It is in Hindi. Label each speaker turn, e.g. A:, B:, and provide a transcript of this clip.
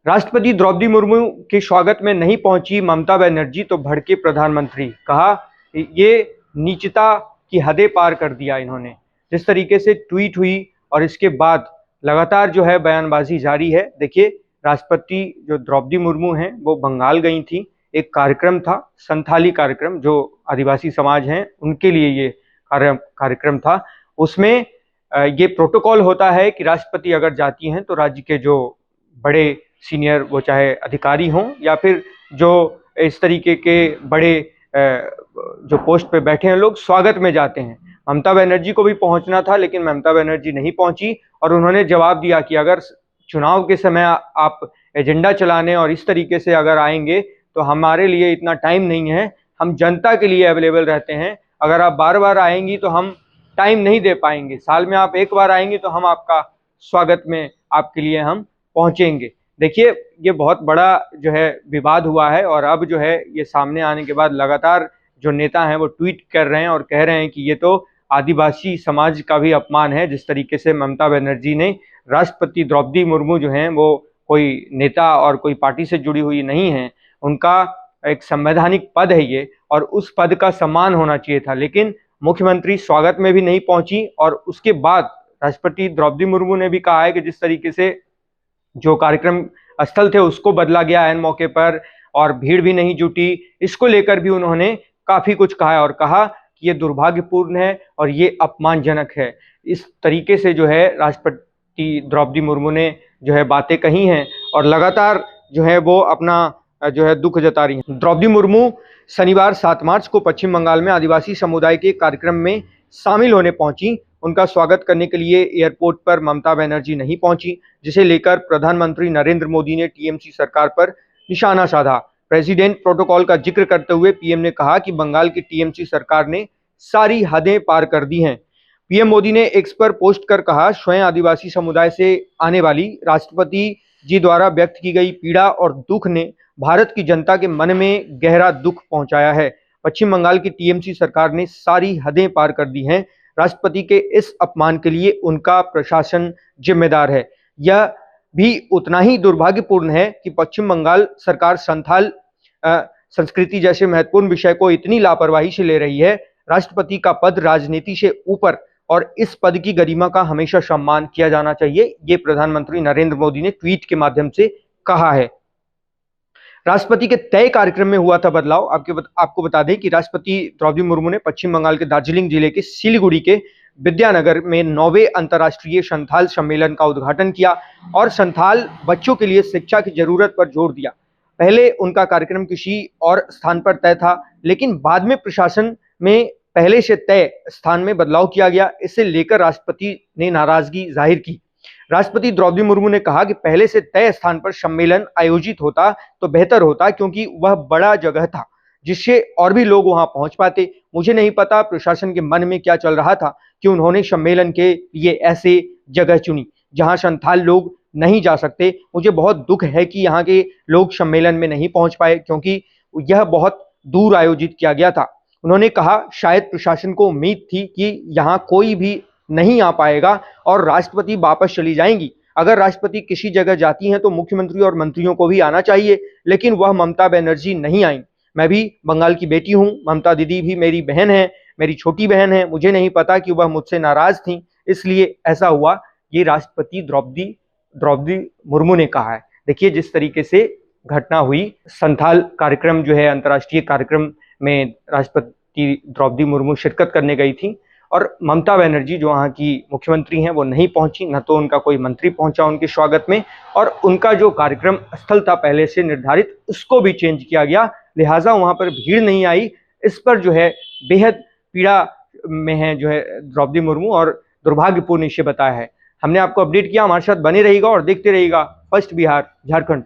A: राष्ट्रपति द्रौपदी मुर्मू के स्वागत में नहीं पहुंची ममता बनर्जी तो भड़के प्रधानमंत्री। कहा ये नीचता की हदें पार कर दिया इन्होंने। जिस तरीके से ट्वीट हुई और इसके बाद लगातार जो है बयानबाजी जारी है। देखिए, राष्ट्रपति जो द्रौपदी मुर्मू हैं वो बंगाल गई थी। एक कार्यक्रम था, संथाली कार्यक्रम, जो आदिवासी समाज हैं उनके लिए ये कार्यक्रम था। उसमें ये प्रोटोकॉल होता है कि राष्ट्रपति अगर जाती हैं तो राज्य के जो बड़े सीनियर, वो चाहे अधिकारी हों या फिर जो इस तरीके के बड़े जो पोस्ट पे बैठे हैं लोग, स्वागत में जाते हैं। ममता बनर्जी को भी पहुंचना था, लेकिन ममता बनर्जी नहीं पहुंची और उन्होंने जवाब दिया कि अगर चुनाव के समय आप एजेंडा चलाने और इस तरीके से अगर आएंगे तो हमारे लिए इतना टाइम नहीं है, हम जनता के लिए अवेलेबल रहते हैं। अगर आप बार बार आएंगी तो हम टाइम नहीं दे पाएंगे। साल में आप एक बार आएंगी तो हम आपका स्वागत में आपके लिए हम पहुंचेंगे। देखिए, ये बहुत बड़ा जो है विवाद हुआ है और अब जो है ये सामने आने के बाद लगातार जो नेता हैं वो ट्वीट कर रहे हैं और कह रहे हैं कि ये तो आदिवासी समाज का भी अपमान है। जिस तरीके से ममता बनर्जी ने, राष्ट्रपति द्रौपदी मुर्मू जो हैं वो कोई नेता और कोई पार्टी से जुड़ी हुई नहीं है, उनका एक संवैधानिक पद है ये और उस पद का सम्मान होना चाहिए था। लेकिन मुख्यमंत्री स्वागत में भी नहीं पहुंची और उसके बाद राष्ट्रपति द्रौपदी मुर्मू ने भी कहा है कि जिस तरीके से जो कार्यक्रम स्थल थे उसको बदला गया ऐन मौके पर और भीड़ भी नहीं जुटी, इसको लेकर भी उन्होंने काफी कुछ कहा है और कहा कि ये दुर्भाग्यपूर्ण है और ये अपमानजनक है। इस तरीके से जो है राष्ट्रपति द्रौपदी मुर्मू ने जो है बातें कही हैं और लगातार जो है वो अपना जो है दुख जता रही हैं। द्रौपदी मुर्मू शनिवार 7 मार्च को पश्चिम बंगाल में आदिवासी समुदाय के कार्यक्रम में शामिल होने पहुंची। उनका स्वागत करने के लिए एयरपोर्ट पर ममता बनर्जी नहीं पहुंची, जिसे लेकर प्रधानमंत्री नरेंद्र मोदी ने टीएमसी सरकार पर निशाना साधा। प्रेसिडेंट प्रोटोकॉल का जिक्र करते हुए पीएम ने कहा कि बंगाल की टीएमसी सरकार ने सारी हदें पार कर दी हैं। पीएम मोदी ने एक्स पर पोस्ट कर कहा, स्वयं आदिवासी समुदाय से आने वाली राष्ट्रपति जी द्वारा व्यक्त की गई पीड़ा और दुख ने भारत की जनता के मन में गहरा दुख पहुंचाया है। पश्चिम बंगाल की टीएमसी सरकार ने सारी हदें पार कर दी हैं। राष्ट्रपति के इस अपमान के लिए उनका प्रशासन जिम्मेदार है। यह भी उतना ही दुर्भाग्यपूर्ण है कि पश्चिम बंगाल सरकार संथाल संस्कृति जैसे महत्वपूर्ण विषय को इतनी लापरवाही से ले रही है। राष्ट्रपति का पद राजनीति से ऊपर और इस पद की गरिमा का हमेशा सम्मान किया जाना चाहिए, ये प्रधानमंत्री नरेंद्र मोदी ने ट्वीट के माध्यम से कहा है। राष्ट्रपति के तय कार्यक्रम में हुआ था बदलाव। आपको बता दें कि राष्ट्रपति द्रौपदी मुर्मू ने पश्चिम बंगाल के दार्जिलिंग जिले के सिलीगुड़ी के विद्यानगर में 9वें अंतर्राष्ट्रीय संथाल सम्मेलन का उद्घाटन किया और संथाल बच्चों के लिए शिक्षा की जरूरत पर जोर दिया। पहले उनका कार्यक्रम किसी और स्थान पर तय था, लेकिन बाद में प्रशासन में पहले से तय स्थान में बदलाव किया गया। इसे लेकर राष्ट्रपति ने नाराजगी जाहिर की। राष्ट्रपति द्रौपदी मुर्मू ने कहा कि पहले से तय स्थान पर सम्मेलन आयोजित होता तो बेहतर होता, क्योंकि वह बड़ा जगह था जिससे और भी लोग वहां पहुंच पाते। मुझे नहीं पता प्रशासन के मन में क्या चल रहा था कि उन्होंने सम्मेलन के लिए ऐसे जगह चुनी जहां संथाल लोग नहीं जा सकते। मुझे बहुत दुख है कि यहाँ के लोग सम्मेलन में नहीं पहुंच पाए, क्योंकि यह बहुत दूर आयोजित किया गया था। उन्होंने कहा, शायद प्रशासन को उम्मीद थी कि यहाँ कोई भी नहीं आ पाएगा और राष्ट्रपति वापस चली जाएंगी। अगर राष्ट्रपति किसी जगह जाती हैं तो मुख्यमंत्री और मंत्रियों को भी आना चाहिए, लेकिन वह ममता बनर्जी नहीं आई। मैं भी बंगाल की बेटी हूं, ममता दीदी भी मेरी बहन है, मेरी छोटी बहन है। मुझे नहीं पता कि वह मुझसे नाराज थी, इसलिए ऐसा हुआ। ये राष्ट्रपति द्रौपदी मुर्मू ने कहा है। देखिए, जिस तरीके से घटना हुई, संथाल कार्यक्रम जो है अंतर्राष्ट्रीय कार्यक्रम में राष्ट्रपति द्रौपदी मुर्मू शिरकत करने गई थी और ममता बनर्जी जो वहाँ की मुख्यमंत्री हैं वो नहीं पहुंची, न तो उनका कोई मंत्री पहुंचा उनके स्वागत में, और उनका जो कार्यक्रम स्थल था पहले से निर्धारित उसको भी चेंज किया गया, लिहाजा वहाँ पर भीड़ नहीं आई। इस पर जो है बेहद पीड़ा में है जो है द्रौपदी मुर्मू और दुर्भाग्यपूर्ण इसे बताया है। हमने आपको अपडेट किया, हमारे साथ बने रहिएगा और देखते रहिएगा फर्स्ट बिहार झारखंड।